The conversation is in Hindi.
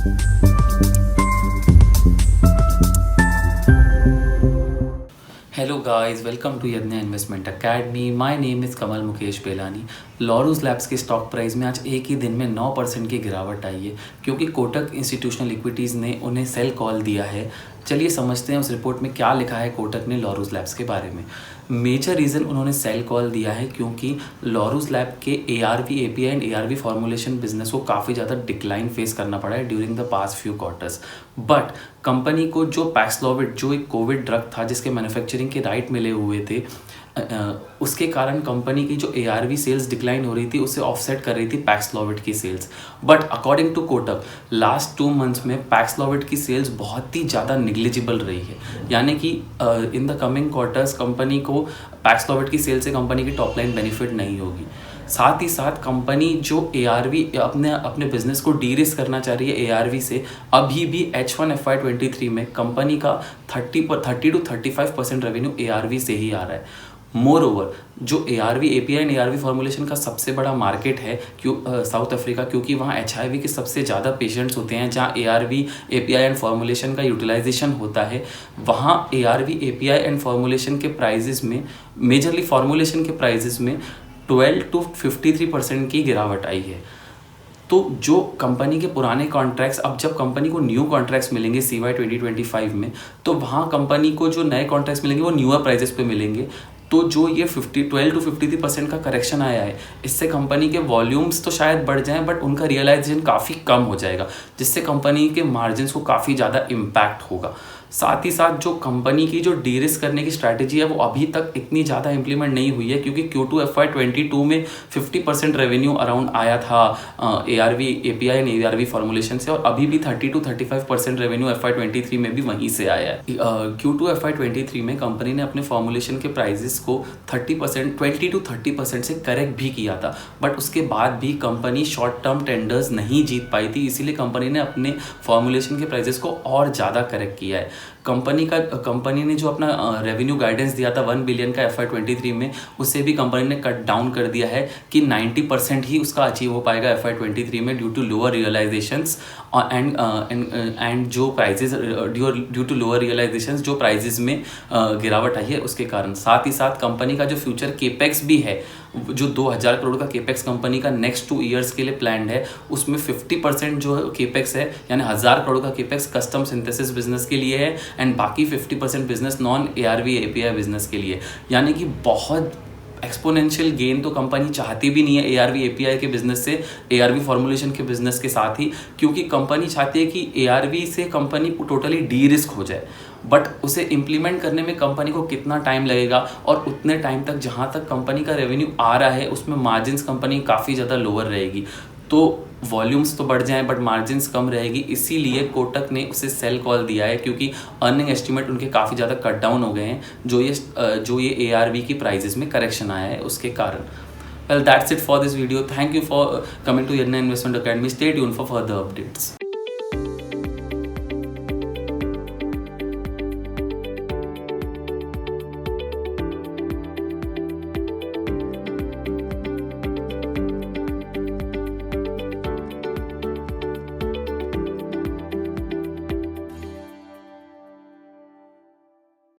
Hello guys, welcome to Yagya investment academy. My name is Kamal Mukesh Belani. Laurus Labs के स्टॉक प्राइस में आज एक ही दिन में 9% की गिरावट आई है क्योंकि कोटक इंस्टीट्यूशनल इक्विटीज़ ने उन्हें सेल कॉल दिया है। चलिए समझते हैं उस रिपोर्ट में क्या लिखा है कोटक ने लॉरूस लैब्स के बारे में। मेजर रीज़न उन्होंने सेल कॉल दिया है क्योंकि लॉरूस लैब के ARV API and ARV formulation business को काफ़ी ज़्यादा डिक्लाइन फेस करना पड़ा है during the past few quarters. But company को जो पैक्सलॉविड, जो एक कोविड ड्रग था जिसके मैन्युफैक्चरिंग के राइट मिले हुए थे, उसके कारण कंपनी की जो ARV सेल्स डिक्लाइन हो रही थी उसे ऑफसेट कर रही थी पैक्सलॉविड की sales. But according to Kotak last 2 months में पैक्सलॉविड की सेल्स बहुत ही ज़्यादा निग्लिजिबल रही है, यानी कि in the coming quarters company को पैक्सलॉविड की सेल से कंपनी की टॉप लाइन बेनिफिट नहीं होगी। साथ ही साथ कंपनी जो ARV अपने बिजनेस को डी रिस्क करना चाह रही है ARV से, अभी भी H1 FY23 में कंपनी का 30 to 35% रेवेन्यू ARV से ही आ रहा है। मोर ओवर जो ARV API and ARV formulation का सबसे बड़ा मार्केट है साउथ अफ्रीका, क्योंकि वहाँ HIV के सबसे ज़्यादा पेशेंट्स होते हैं, जहाँ ARV API एंड फॉर्मुलेशन का यूटिलाइजेशन होता है, वहाँ ARV API एंड फॉर्मुलेशन के प्राइजेस में, मेजरली फॉर्मुलेशन के प्राइजेस में 12 to 53% की गिरावट आई है। तो जो कंपनी के पुराने कॉन्ट्रैक्ट्स, अब जब कंपनी को न्यू कॉन्ट्रैक्ट्स मिलेंगे CY 2025 में, तो वहाँ कंपनी को जो नए कॉन्ट्रैक्ट्स मिलेंगे वो न्यूअर प्राइजेस पे मिलेंगे। तो जो ये 12 to 53% का करेक्शन आया है, इससे कंपनी के वॉल्यूम्स तो शायद बढ़ जाएं बट उनका रियलाइजेशन काफ़ी कम हो जाएगा, जिससे कंपनी के मार्जिन्स को काफ़ी ज़्यादा इम्पैक्ट होगा। साथ ही साथ जो कंपनी की जो डी रिस्क करने की स्ट्रैटेजी है वो अभी तक इतनी ज़्यादा इंप्लीमेंट नहीं हुई है, क्योंकि Q2 FY22 में 50% रेवेन्यू अराउंड आया था ARV API and ARV formulation से, और अभी भी 30 to 35% रेवेन्यू FY23 में भी वहीं से आया है। Q2 FY23 में कंपनी ने अपने फॉर्मुलेशन के प्राइजेस को 20 to 30% से करेक्ट भी किया था, बट उसके बाद भी कंपनी शॉर्ट टर्म टेंडर्स नहीं जीत पाई थी, इसीलिए कंपनी ने अपने फॉर्मुलेशन के प्राइजेस को और ज़्यादा करेक्ट किया है। कंपनी ने जो अपना रेवेन्यू गाइडेंस दिया था 1 बिलियन का FY23 में, उसे भी कंपनी ने कट डाउन कर दिया है कि 90% ही उसका अचीव हो पाएगा FY23 में due to lower realisations and जो prices due to lower realisations जो प्राइजेस में गिरावट आई है उसके कारण। साथ ही साथ कंपनी का जो फ्यूचर केपेक्स भी है, जो 2000 करोड़ का केपेक्स कंपनी का नेक्स्ट 2 ईयर्स के लिए प्लान्ड है, उसमें 50% जो केपेक्स है, यानी 1000 करोड़ का केपेक्स कस्टम सिंथेसिस बिजनेस के लिए है एंड बाकी 50% business non ARV API business के लिए। यानी कि बहुत एक्सपोनेंशियल गेन तो कंपनी चाहती भी नहीं है ARV API के बिजनेस से, ARV फॉर्मुलेशन के बिजनेस के साथ ही, क्योंकि कंपनी चाहती है कि ARV से कंपनी टोटली डी रिस्क हो जाए। बट उसे इम्प्लीमेंट करने में कंपनी को कितना टाइम लगेगा, और उतने टाइम तक जहाँ तक कंपनी का रेवेन्यू आ रहा है उसमें मार्जिन्स कंपनी काफ़ी ज़्यादा लोअर रहेगी। तो वॉल्यूम्स तो बढ़ जाएं बट मार्जिन्स कम रहेगी, इसीलिए कोटक ने उसे सेल कॉल दिया है, क्योंकि अर्निंग एस्टिमेट उनके काफ़ी ज़्यादा कट डाउन हो गए हैं जो ये ARV की प्राइजेस में करेक्शन आया है उसके कारण। Well, that's it for this video. Thank you for coming to Yadna Investment Academy. Stay tuned for further updates.